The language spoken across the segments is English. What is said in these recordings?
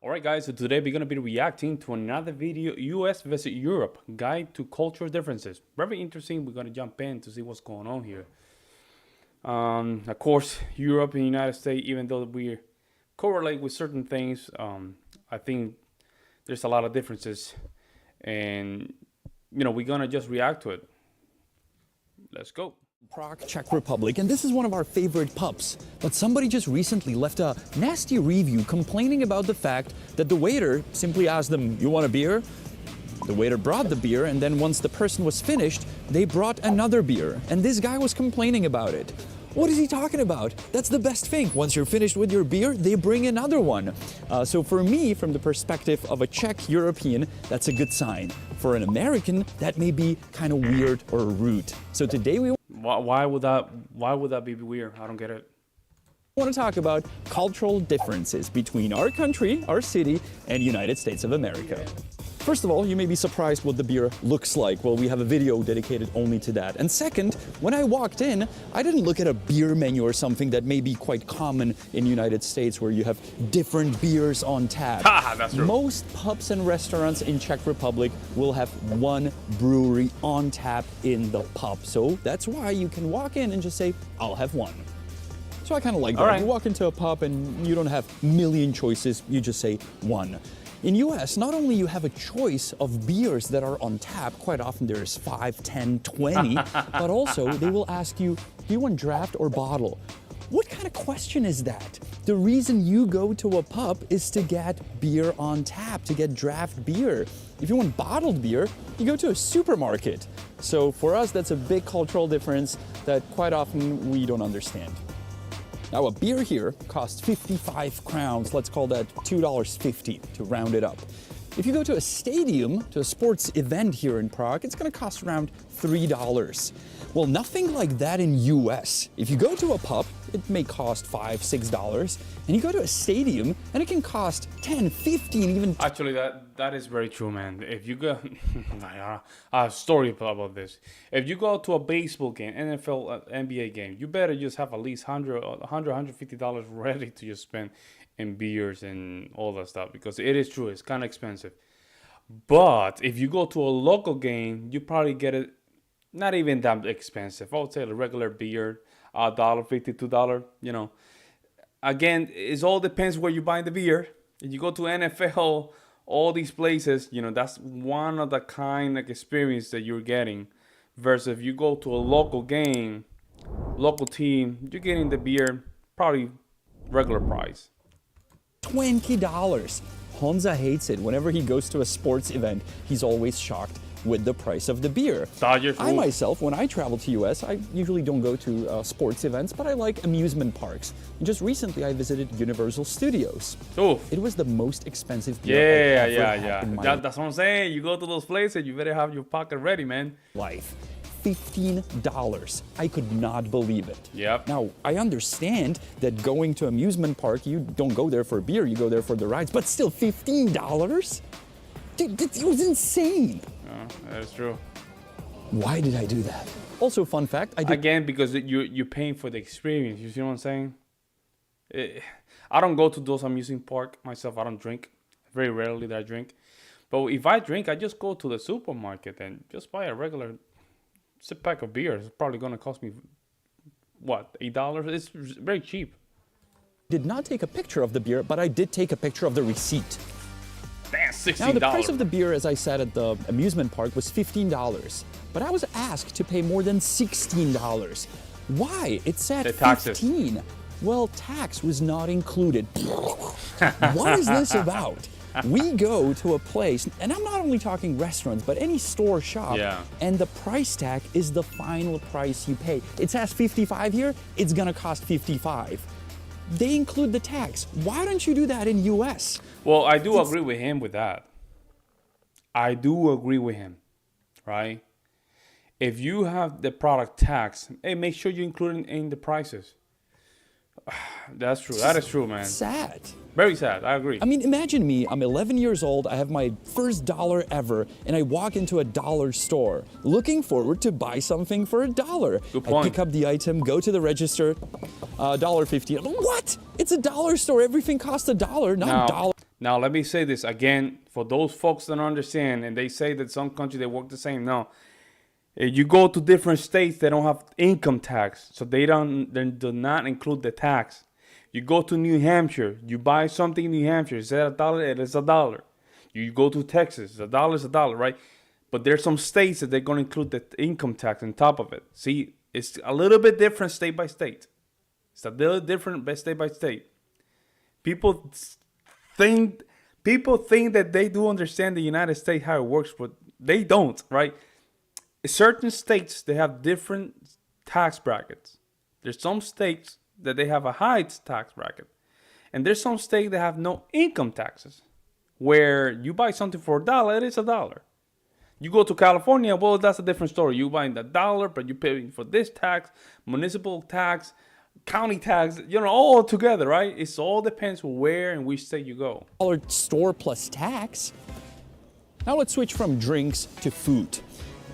Alright guys, so today we're going to be reacting to another video, US visit Europe, guide to cultural differences. Very interesting. We're going to jump in to see what's going on here. Of course, Europe and the United States, even though we correlate with certain things, I think there's a lot of differences. And, we're going to just react to it. Let's go. Prague, Czech Republic, and this is one of our favorite pubs. But somebody just recently left a nasty review complaining about the fact that the waiter simply asked them, "You want a beer?" The waiter brought the beer, and then once the person was finished, they brought another beer. And this guy was complaining about it. What is he talking about? That's the best thing. Once you're finished with your beer, they bring another one. So for me, from the perspective of a Czech European, that's a good sign. For an American, that may be kind of weird or rude. So today we Why would that be weird? I don't get it. want to talk about cultural differences between our country, our city, and United States of America. First of all, you may be surprised what the beer looks like. Well, we have a video dedicated only to that. And second, when I walked in, I didn't look at a beer menu or something that may be quite common in the United States where you have different beers on tap. That's true. Most pubs and restaurants in Czech Republic will have one brewery on tap in the pub. So that's why you can walk in and just say, "I'll have one." So I kind of like that. Right. You walk into a pub and you don't have a million choices, you just say one. In US, not only you have a choice of beers that are on tap, quite often there's 5, 10, 20, but also they will ask you, do you want draft or bottle? What kind of question is that? The reason you go to a pub is to get beer on tap, to get draft beer. If you want bottled beer, you go to a supermarket. So for us, that's a big cultural difference that quite often we don't understand. Now, a beer here costs 55 crowns. Let's call that $2.50 to round it up. If you go to a stadium, to a sports event here in Prague, it's going to cost around $3. Well, nothing like that in US. If you go to a pub, it may cost $5, $6, and you go to a stadium, and it can cost 10, 15, even... Actually, that is very true, man. If you go... I have a story about this. If you go to a baseball game, NFL, NBA game, you better just have at least $150 ready to just spend in beers and all that stuff, because it is true, it's kind of expensive. But if you go to a local game, you probably get it not even that expensive. I would say a regular beer, $1.50, $2, Again, it all depends where you buy the beer. If you go to NFL, all these places, that's one of the kind of experience that you're getting. Versus if you go to a local game, local team, you're getting the beer probably regular price. $20. Honza hates it. Whenever he goes to a sports event, he's always shocked with the price of the beer. I myself, when I travel to US, I usually don't go to sports events, but I like amusement parks. And just recently, I visited Universal Studios. Oh, it was the most expensive beer I've ever had in my that's what I'm saying. You go to those places, you better have your pocket ready, man. life. $15. I could not believe it. Yep. Now, I understand that going to amusement park, you don't go there for beer, you go there for the rides, but still $15? Dude, it was insane. That is true. Why did I do that? Also, fun fact, Again, because you're paying for the experience. You see what I'm saying? I don't go to those amusement park myself. I don't drink. Very rarely that I drink. But if I drink, I just go to the supermarket and just buy a regular pack of beer. It's probably going to cost me, what, $8? It's very cheap. did not take a picture of the beer, but I did take a picture of the receipt. Damn, $16. Now, the price of the beer, as I said at the amusement park, was $15. But I was asked to pay more than $16. Why? It said $15. Well, tax was not included. What is this about? We go to a place, and I'm not only talking restaurants, but any store shop, and the price tag is the final price you pay. It says 55 here, it's gonna cost 55. They include the tax. Why don't you do that in US? Well, I do agree with him with that. I do agree with him, right? If you have the product tax, hey, make sure you include it in the prices. That's true. That is true, man. Sad. Very sad. I agree. I mean, imagine me. I'm 11 years old. I have my first dollar ever, and I walk into a dollar store, looking forward to buy something for $1. Good point. I pick up the item, go to the register, $1.50. What? It's a dollar store. Everything costs $1, not $1. Now, let me say this again for those folks that don't understand, and they say that some countries they work the same. No, if you go to different states, they don't have income tax, so they do not include the tax. You go to New Hampshire, you buy something in New Hampshire, is that $1? It is $1. You go to Texas, $1 is $1, right? But there's some states that they're going to include the income tax on top of it. See, it's a little bit different state by state. It's a little different state by state. People think that they do understand the United States how it works, but they don't, right? Certain states, they have different tax brackets. There's some states that they have a high tax bracket. And there's some states that have no income taxes, where you buy something for $1, it is $1. You go to California, well, that's a different story. You buying $1, but you pay for this tax, municipal tax, county tax, all together, right? It all depends where and which state you go. Store plus tax. Now let's switch from drinks to food.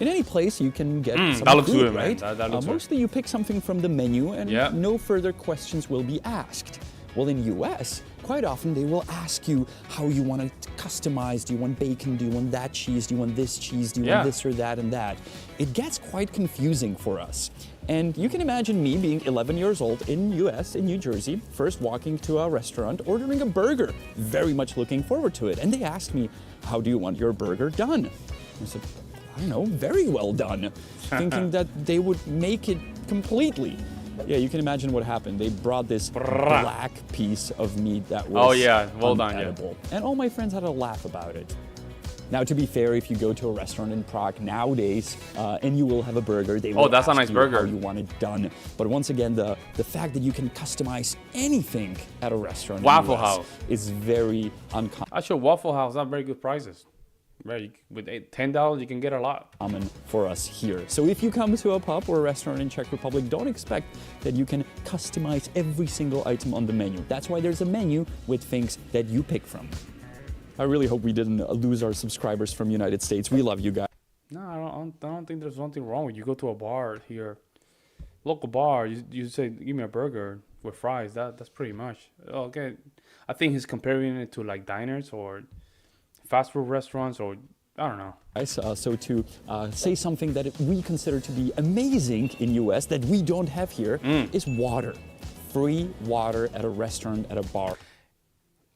In any place, you can get some that looks food, good, right? Man. That looks good. Mostly you pick something from the menu and no further questions will be asked. Well, in the US, quite often they will ask you how you want to customize. Do you want bacon? Do you want that cheese? Do you want this cheese? Do you want this or that and that? It gets quite confusing for us. And you can imagine me being 11 years old in US, in New Jersey, first walking to a restaurant, ordering a burger, very much looking forward to it. And they asked me, how do you want your burger done? I said, I don't know, very well done, thinking that they would make it completely. Yeah, you can imagine what happened. They brought this black piece of meat that was unedible. And all my friends had a laugh about it. Now, to be fair, if you go to a restaurant in Prague nowadays and you will have a burger, they will that's a ask nice you burger. how you want it done. But once again, the fact that you can customize anything at a restaurant Waffle in the US House is very uncommon. Actually, Waffle House have very good prices. Right, with $10 you can get a lot. Common for us here. So if you come to a pub or a restaurant in Czech Republic, don't expect that you can customize every single item on the menu. That's why there's a menu with things that you pick from. I really hope we didn't lose our subscribers from United States. We love you guys. No, I don't think there's something wrong with you. Go to a bar here, local bar. You say, give me a burger with fries. That's pretty much okay. I think he's comparing it to like diners or fast food restaurants, or I don't know. So to say something that we consider to be amazing in US that we don't have here is water. Free water at a restaurant, at a bar.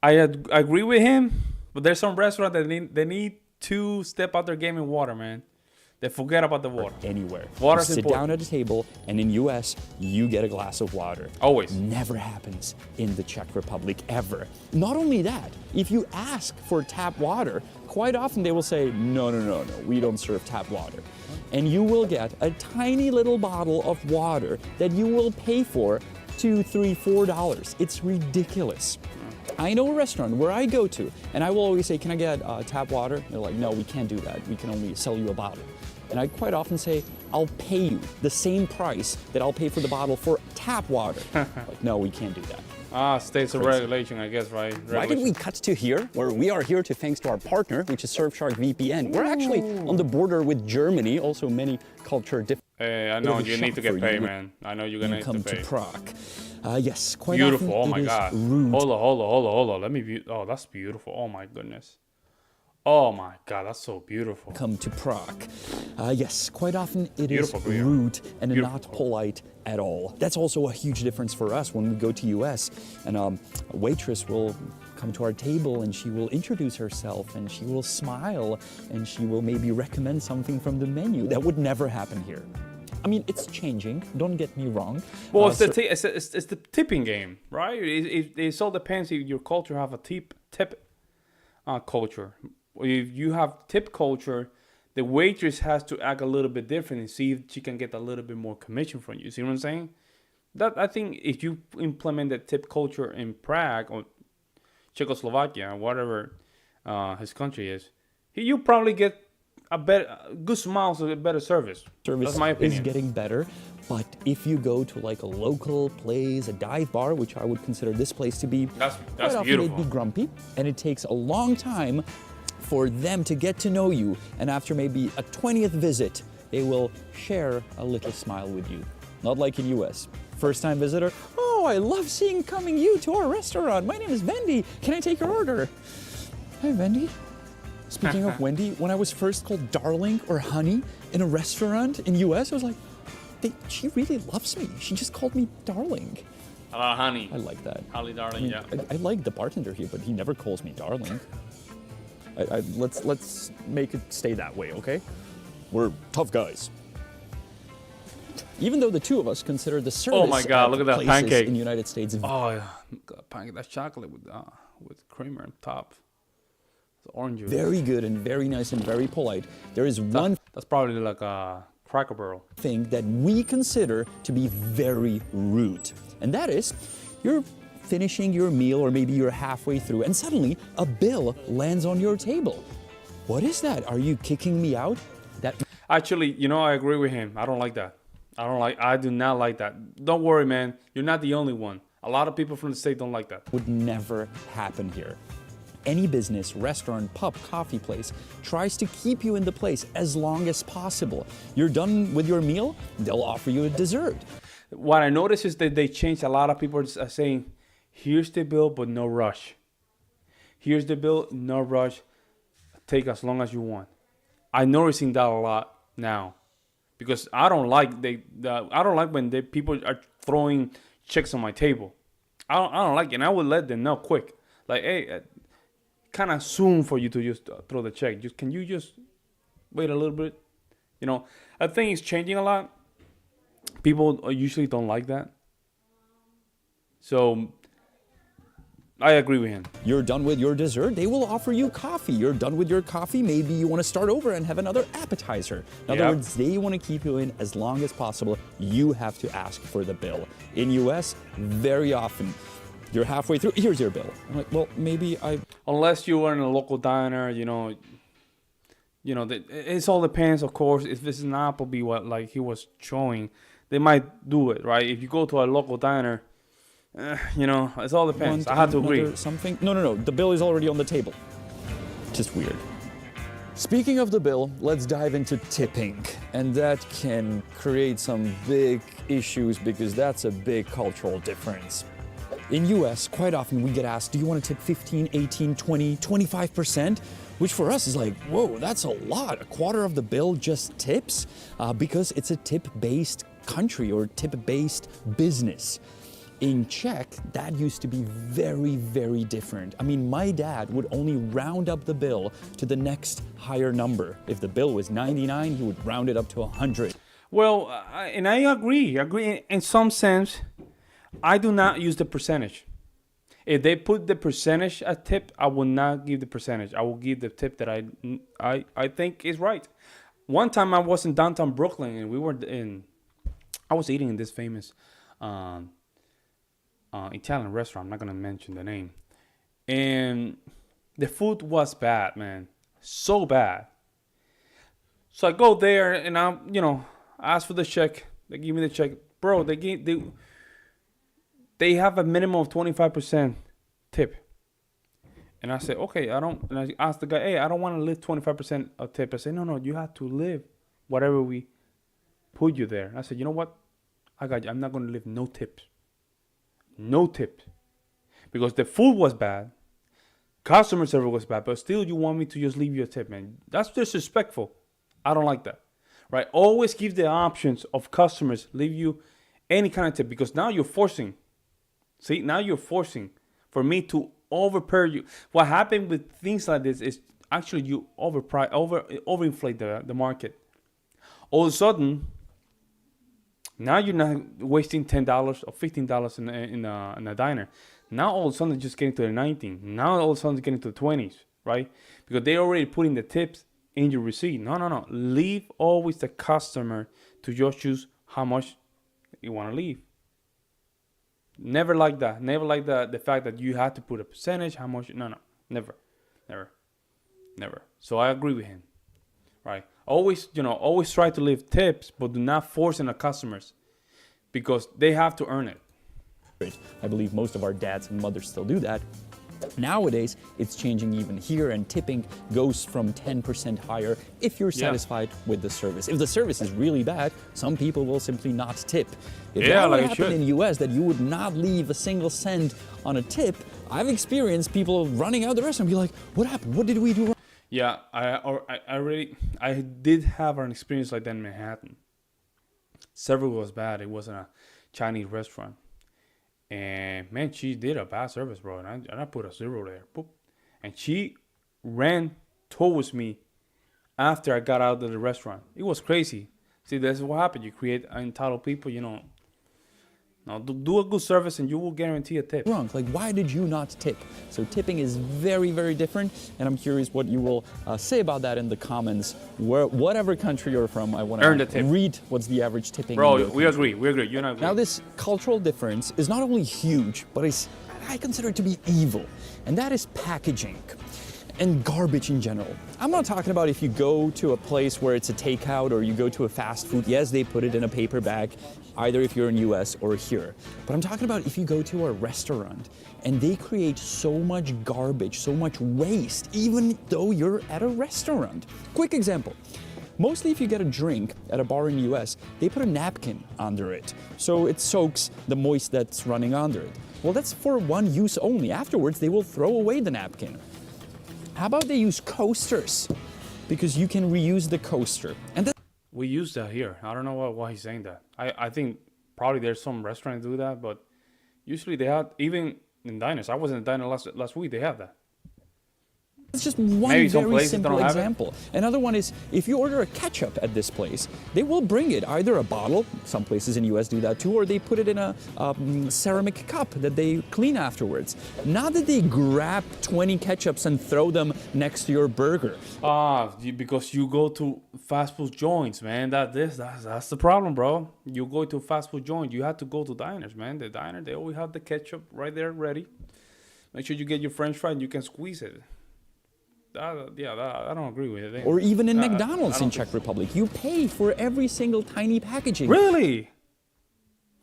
I agree with him, but there's some restaurants that they need to step out their game in water, man. They forget about the water. Anywhere. Water. Sit down at a table, and in US, you get a glass of water. Always. Never happens in the Czech Republic, ever. Not only that, if you ask for tap water, quite often they will say, no, we don't serve tap water. And you will get a tiny little bottle of water that you will pay for $2, $3, $4. It's ridiculous. I know a restaurant where I go to, and I will always say, can I get tap water? They're like, no, we can't do that. We can only sell you a bottle. And I quite often say, I'll pay you the same price that I'll pay for the bottle for tap water. Like, no, we can't do that. States of regulation, I guess, right? Regulation. Why did we cut to here, where we are here thanks to our partner, which is Surfshark VPN. We're actually on the border with Germany, also many culture differences. Hey, I know you need to get paid, man. I know you're gonna need to pay. Come to Prague. Yes, quite beautiful. often Oh my God. Rude. Hold on. Let me view. Oh, that's beautiful. Oh my goodness. Oh my God, that's so beautiful. Come to Prague. Yes, quite often it Beautiful, is Bria. rude and Beautiful. not polite at all. That's also a huge difference for us when we go to US and a waitress will come to our table and she will introduce herself and she will smile and she will maybe recommend something from the menu. That would never happen here. I mean, it's changing, don't get me wrong. Well, it's the tipping game, right? It all depends if your culture have a tip culture. If you have tip culture, the waitress has to act a little bit different and see if she can get a little bit more commission from you. See what I'm saying? That I think if you implement that tip culture in Prague or Czechoslovakia, whatever his country is, you probably get a good smiles and a better service. That's my opinion. Is getting better, but if you go to like a local place, a dive bar, which I would consider this place to be, that's quite often beautiful. they'd be grumpy, and it takes a long time for them to get to know you, and after maybe a 20th visit, they will share a little smile with you. Not like in US. First time visitor, oh, I love coming you to our restaurant. My name is Wendy. Can I take your order? Hey, Wendy. Speaking of Wendy, when I was first called darling or honey in a restaurant in US, I was like, she really loves me. She just called me darling. Hello, honey. I like that. Holly, darling, yeah. I like the bartender here, but he never calls me darling. Let's make it stay that way, okay? We're tough guys. Even though the two of us consider the service Oh my God, look at that places pancake. in the United States. Oh, yeah. Pancake, that's chocolate with creamer on top. It's orange juice. Very good and very nice and very polite. There is one That's probably like a Cracker Barrel. thing that we consider to be very rude, and that is you're finishing your meal or maybe you're halfway through and suddenly a bill lands on your table. What is that? Are you kicking me out? That Actually, I agree with him. I don't like that. I do not like that. Don't worry, man. You're not the only one. A lot of people from the state don't like that. would never happen here. Any business, restaurant, pub, coffee place tries to keep you in the place as long as possible. You're done with your meal, they'll offer you a dessert. What I noticed is that they changed. A lot of people are saying, here's the bill, but no rush. Here's the bill, no rush. Take as long as you want. I'm noticing that a lot now, because I don't like I don't like when people are throwing checks on my table. I don't like it, and I would let them know quick. Like, hey, kind of soon for you to just throw the check. Can you just wait a little bit? I think it's changing a lot. People usually don't like that. So I agree with him. You're done with your dessert, they will offer you coffee. You're done with your coffee, maybe you want to start over and have another appetizer. In other words, they want to keep you in as long as possible. You have to ask for the bill. In US, very often, you're halfway through, here's your bill. I'm like, well, maybe Unless you are in a local diner, it all depends, of course. If this is an Applebee, like he was showing, they might do it, right? If you go to a local diner, it all depends. I have to agree. Something? No. The bill is already on the table. Just weird. Speaking of the bill, let's dive into tipping. And that can create some big issues because that's a big cultural difference. In US, quite often we get asked, do you want to tip 15, 18, 20, 25%? Which for us is like, whoa, that's a lot. A quarter of the bill just tips because it's a tip-based country or tip-based business. In Czech, that used to be very, very different. I mean, my dad would only round up the bill to the next higher number. If the bill was 99, he would round it up to 100. Well, and I agree. In some sense. I do not use the percentage. If they put the percentage as tip, I will not give the percentage. I will give the tip that I think is right. One time I was in downtown Brooklyn and I was eating in this famous Italian restaurant. I'm not gonna mention the name, and the food was bad, man, so bad. So I go there and I ask for the check. They give me the check, bro. They have a minimum of 25% tip. And I said, okay, and I asked the guy, hey, I don't want to live 25% of tip. I said, no, you have to live whatever we put you there. And I said, you know what? I got you. I'm not going to live no tips. No tips. Because the food was bad. Customer service was bad. But still, you want me to just leave you a tip, man. That's disrespectful. I don't like that. Right? Always give the options of customers leave you any kind of tip. Because now you're forcing. See, now you're forcing for me to overpay you. What happened with things like this is actually you overinflate the market. All of a sudden, now you're not wasting $10 or $15 in a diner. Now all of a sudden it's just getting to the 19. Now all of a sudden it's getting to the 20s, right? Because they're already putting the tips in your receipt. No. Leave always the customer to just choose how much you want to leave. Never like that. Never like the fact that you have to put a percentage, how much. No. Never. So I agree with him. Right? Always try to leave tips, but do not force on the customers because they have to earn it. I believe most of our dads and mothers still do that. Nowadays, it's changing even here, and tipping goes from 10% higher if you're satisfied with the service. If the service is really bad, some people will simply not tip. If that would happen in the US, that you would not leave a single cent on a tip, I've experienced people running out of the restaurant and be like, what happened? What did we do wrong? Yeah, I did have an experience like that in Manhattan. Service was bad. It was in a Chinese restaurant. And man, she did a bad service, bro. And I put a 0 there. Boop. And she ran towards me after I got out of the restaurant. It was crazy. See, that's what happened. You create entitled people, you know. Now, do a good service and you will guarantee a tip. Wrong. Like, why did you not tip? So tipping is very, very different. And I'm curious what you will say about that in the comments. Whatever country you're from, I want to read what's the average tipping. Bro, we agree. You and I agree. Now, this cultural difference is not only huge, but I consider it to be evil. And that is packaging and garbage in general. I'm not talking about if you go to a place where it's a takeout or you go to a fast food. Yes, they put it in a paper bag, either if you're in US or here. But I'm talking about if you go to a restaurant and they create so much garbage, so much waste, even though you're at a restaurant. Quick example. Mostly if you get a drink at a bar in the US, they put a napkin under it, so it soaks the moist that's running under it. Well, that's for one use only. Afterwards, they will throw away the napkin. How about they use coasters? Because you can reuse the coaster. And we use that here. I don't know why he's saying that. I think probably there's some restaurants do that, but usually they have, even in diners. I was in a diner last week, they have that. It's just one very simple example. Another one is if you order a ketchup at this place, they will bring it either a bottle, some places in the US do that too, or they put it in a ceramic cup that they clean afterwards. Not that they grab 20 ketchups and throw them next to your burger. Because you go to fast food joints, man. That's the problem, bro. You go to fast food joint, you have to go to diners, man. The diner, they always have the ketchup right there ready. Make sure you get your French fry and you can squeeze it. I don't agree with it. Or even in McDonald's in Czech Republic, you pay for every single tiny packaging. Really?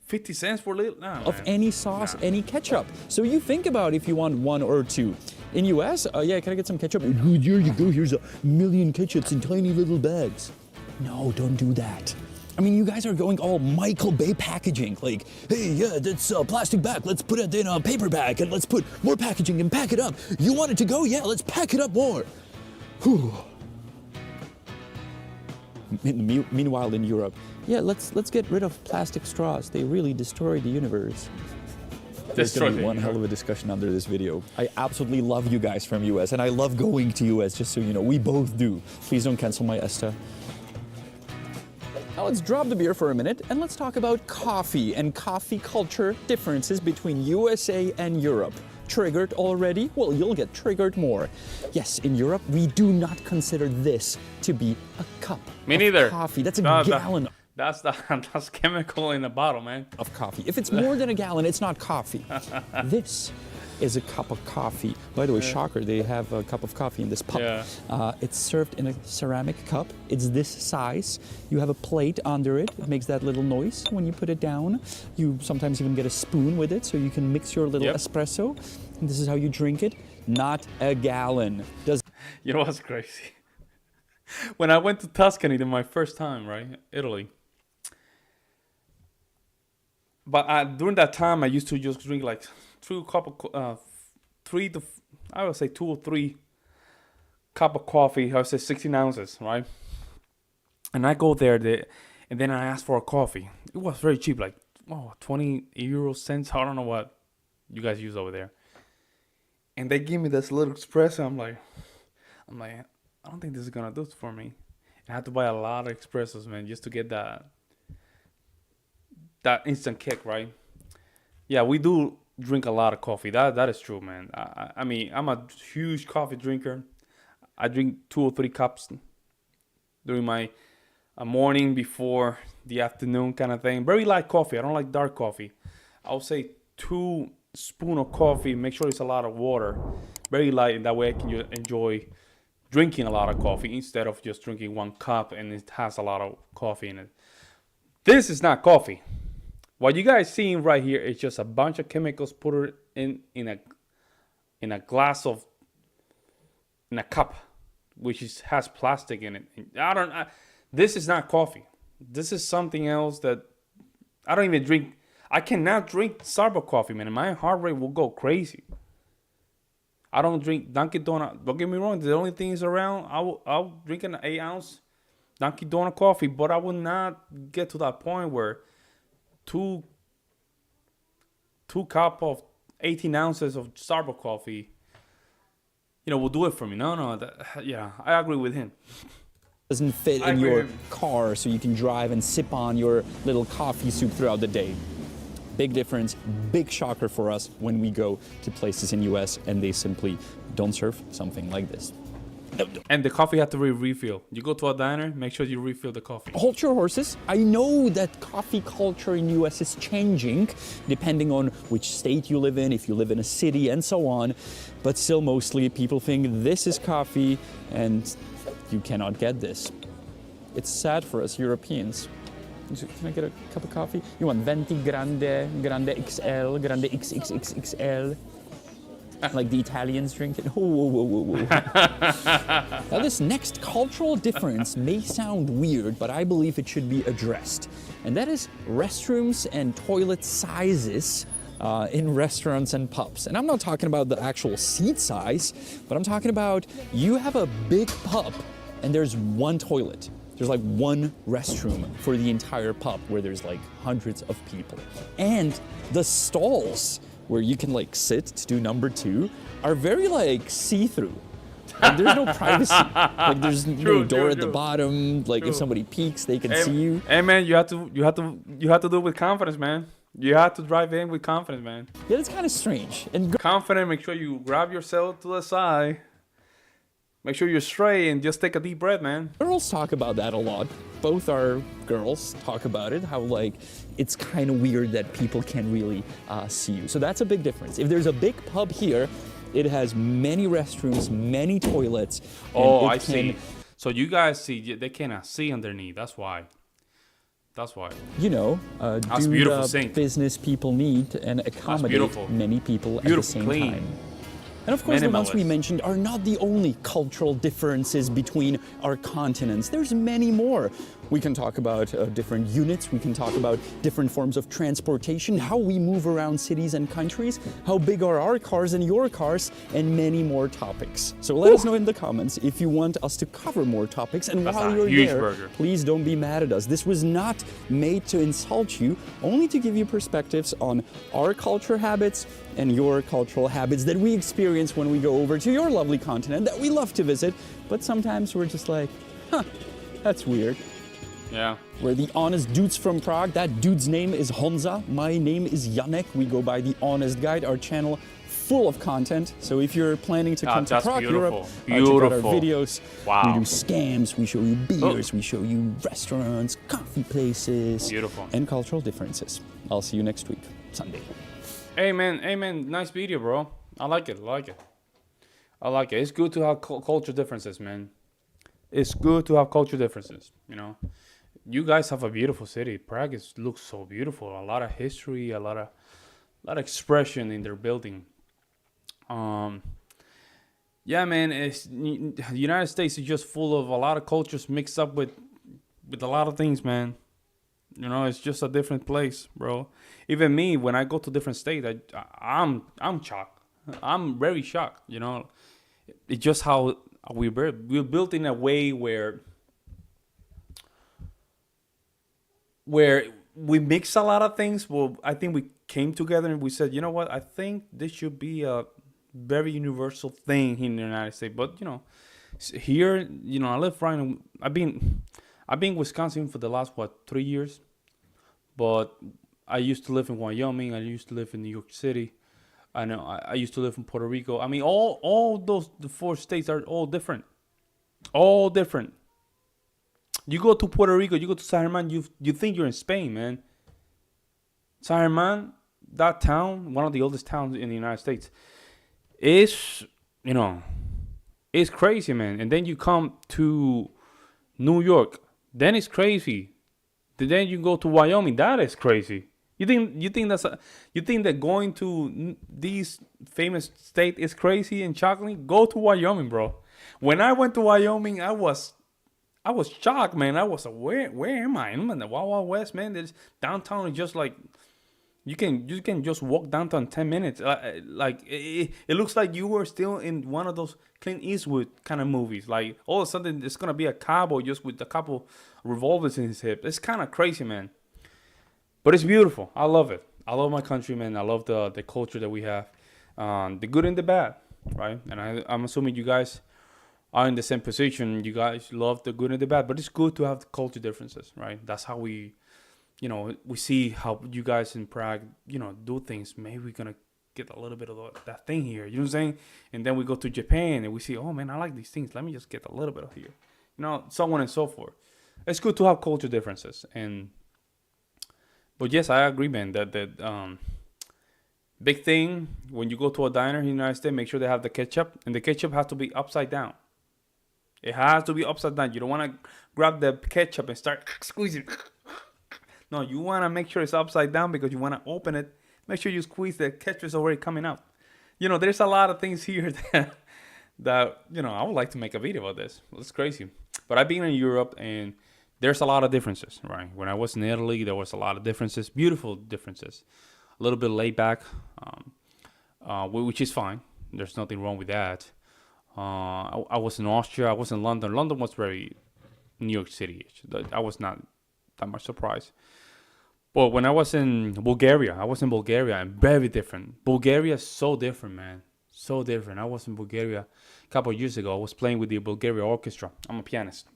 50 cents for a little? Nah, of any sauce, any ketchup. So you think about if you want one or two. In US, can I get some ketchup? Good, here you go. Here's 1,000,000 ketchups in tiny little bags. No, don't do that. I mean, you guys are going all Michael Bay packaging. Like, hey, yeah, that's a plastic bag. Let's put it in a paper bag and let's put more packaging and pack it up. You want it to go? Yeah, let's pack it up more. Whew. Meanwhile, in Europe, yeah, let's get rid of plastic straws. They really destroy the universe. There's going to be one hell of a discussion under this video. I absolutely love you guys from US, and I love going to US, just so you know. We both do. Please don't cancel my ESTA. Now let's drop the beer for a minute and let's talk about coffee and coffee culture differences between USA and Europe. Triggered already? Well, you'll get triggered more. Yes, in Europe, we do not consider this to be a cup of coffee. That's a gallon. That's chemical in a bottle, man. Of coffee. If it's more than a gallon, it's not coffee. This is a cup of coffee. By the way, shocker, they have a cup of coffee in this pup. Yeah. It's served in a ceramic cup. It's this size. You have a plate under it. It makes that little noise when you put it down. You sometimes even get a spoon with it so you can mix your little espresso. And this is how you drink it. Not a gallon. You know what's crazy? When I went to Tuscany my first time, right? Italy. But during that time, I used to just drink like 2 or 3 cup of coffee. I would say 16 ounces, right? And I go there, and then I ask for a coffee. It was very cheap, like 20 euro cents. I don't know what you guys use over there. And they give me this little espresso. I'm like, I don't think this is gonna do it for me. I had to buy a lot of espressos, man, just to get that instant kick, right? Yeah, we do drink a lot of coffee. That is true, man. I mean, I'm a huge coffee drinker. I drink 2 or 3 cups during my morning before the afternoon kind of thing. Very light coffee. I don't like dark coffee. I'll say 2 spoons of coffee. Make sure it's a lot of water. Very light, and that way I can enjoy drinking a lot of coffee instead of just drinking 1 cup and it has a lot of coffee in it. This is not coffee. What you guys seeing right here is just a bunch of chemicals put in in a glass of, in a cup, has plastic in it. This is not coffee. This is something else that I don't even drink. I cannot drink Starbucks coffee, man. And my heart rate will go crazy. I don't drink Dunkin' Donut. Don't get me wrong. The only things around, I'll drink an 8-ounce Dunkin' Donut coffee, but I will not get to that point where two cup of 18 ounces of Starbucks coffee, will do it for me. No, I agree with him. Doesn't fit in your car, so you can drive and sip on your little coffee soup throughout the day. Big difference, big shocker for us when we go to places in US and they simply don't serve something like this. And the coffee had to be refilled. You go to a diner, make sure you refill the coffee. Hold your horses. I know that coffee culture in US is changing depending on which state you live in, if you live in a city and so on. But still mostly people think this is coffee and you cannot get this. It's sad for us Europeans. Can I get a cup of coffee? You want venti grande, grande XL, grande XXXXL? Like the Italians drink it? Whoa. Now this next cultural difference may sound weird, but I believe it should be addressed. And that is restrooms and toilet sizes in restaurants and pubs. And I'm not talking about the actual seat size, but I'm talking about you have a big pub and there's one toilet. There's like one restroom for the entire pub where there's like hundreds of people. And the stalls where you can like sit to do number 2 are very like see-through. Like, there's no privacy. Like there's no door at the bottom. Like if somebody peeks, they can see you. Hey man, you have to do it with confidence, man. You have to drive in with confidence, man. Yeah, it's kind of strange. And confident, make sure you grab yourself to the side. Make sure you're straight and just take a deep breath, man. Girls talk about that a lot. Both our girls talk about it, how like it's kind of weird that people can't really see you. So that's a big difference. If there's a big pub here, it has many restrooms, many toilets. Oh, I see. So you guys see, they cannot see underneath. That's why. You know, that's beautiful sink. Business people need and accommodate many people at the same time. And of course, the ones we mentioned are not the only cultural differences between our continents. There's many more. We can talk about different units. We can talk about different forms of transportation, how we move around cities and countries, how big are our cars and your cars, and many more topics. So let us know in the comments if you want us to cover more topics. And while you're there, please don't be mad at us. This was not made to insult you, only to give you perspectives on our culture habits and your cultural habits that we experience when we go over to your lovely continent that we love to visit. But sometimes we're just like, that's weird. Yeah. We're the honest dudes from Prague. That dude's name is Honza. My name is Janek. We go by The Honest Guide, our channel full of content. So if you're planning to come to Prague, Europe, check out our videos. Wow. We do scams, we show you beers, we show you restaurants, coffee places, and cultural differences. I'll see you next week, Sunday. Hey man, nice video, bro. I like it. It's good to have culture differences, man. It's good to have culture differences, you know. You guys have a beautiful city. Prague looks so beautiful. A lot of history, a lot of expression in their building. Yeah, man. The United States is just full of a lot of cultures mixed up with a lot of things, man. You know, it's just a different place, bro. Even me, when I go to different states, I'm shocked. I'm very shocked. You know, it's just how we're built in a way where we mix a lot of things. Well, I think we came together and we said, you know what? I think this should be a very universal thing in the United States. But you know, here, you know, I live right in. I've been in Wisconsin for the last 3 years, but I used to live in Wyoming. I used to live in New York City. I know I used to live in Puerto Rico. I mean, all the 4 states are all different. All different. You go to Puerto Rico, you go to San Germán, you think you're in Spain, man. San Germán, that town, one of the oldest towns in the United States, is, you know, it's crazy, man. And then you come to New York, then it's crazy. Then you go to Wyoming, that is crazy. You think that going to these famous state is crazy and chocolate? Go to Wyoming, bro. When I went to Wyoming, I was shocked, man. I was like, where am I? I'm in the Wild Wild West, man. There's downtown is just like you can just walk downtown 10 minutes. It looks like you were still in one of those Clint Eastwood kind of movies. Like all of a sudden, it's gonna be a cowboy just with a couple revolvers in his hip. It's kind of crazy, man. But it's beautiful. I love it. I love my country, man. I love the culture that we have, the good and the bad, right? And I'm assuming you guys are in the same position. You guys love the good and the bad, but it's good to have the culture differences, right? That's how we see how you guys in Prague, do things. Maybe we're gonna get a little bit of that thing here. You know what I'm saying? And then we go to Japan and we see, oh man, I like these things. Let me just get a little bit of here. So on and so forth. It's good to have culture differences. But yes, I agree, man. That big thing when you go to a diner in the United States, make sure they have the ketchup, and the ketchup has to be upside down. It has to be upside down. You don't want to grab the ketchup and start squeezing. No, you want to make sure it's upside down because you want to open it. Make sure you squeeze the ketchup is already coming out. There's a lot of things here that I would like to make a video about this. It's crazy. But I've been in Europe and there's a lot of differences, right? When I was in Italy, there was a lot of differences, beautiful differences. A little bit laid back, which is fine. There's nothing wrong with that. I was in Austria. I was in London. London was very New York City-ish. I was not that much surprised. But when I was in Bulgaria, and very different. Bulgaria is so different, man. So different. I was in Bulgaria a couple of years ago. I was playing with the Bulgaria Orchestra. I'm a pianist.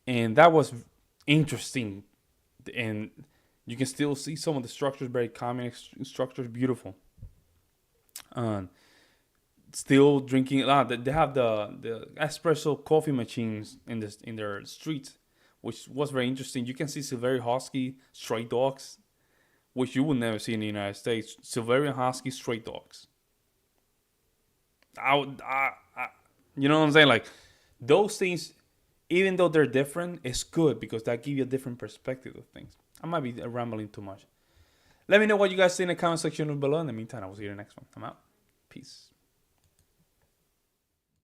And that was interesting. And you can still see some of the structures, very common structures, beautiful. Still drinking. They have the espresso coffee machines in their streets, which was very interesting. You can see Siberian Husky stray dogs, which you would never see in the United States. Siberian Husky stray dogs. You know what I'm saying? Like those things, even though they're different, it's good because that gives you a different perspective of things. I might be rambling too much. Let me know what you guys think in the comment section below. In the meantime, I will see you in the next one. I'm out. Peace.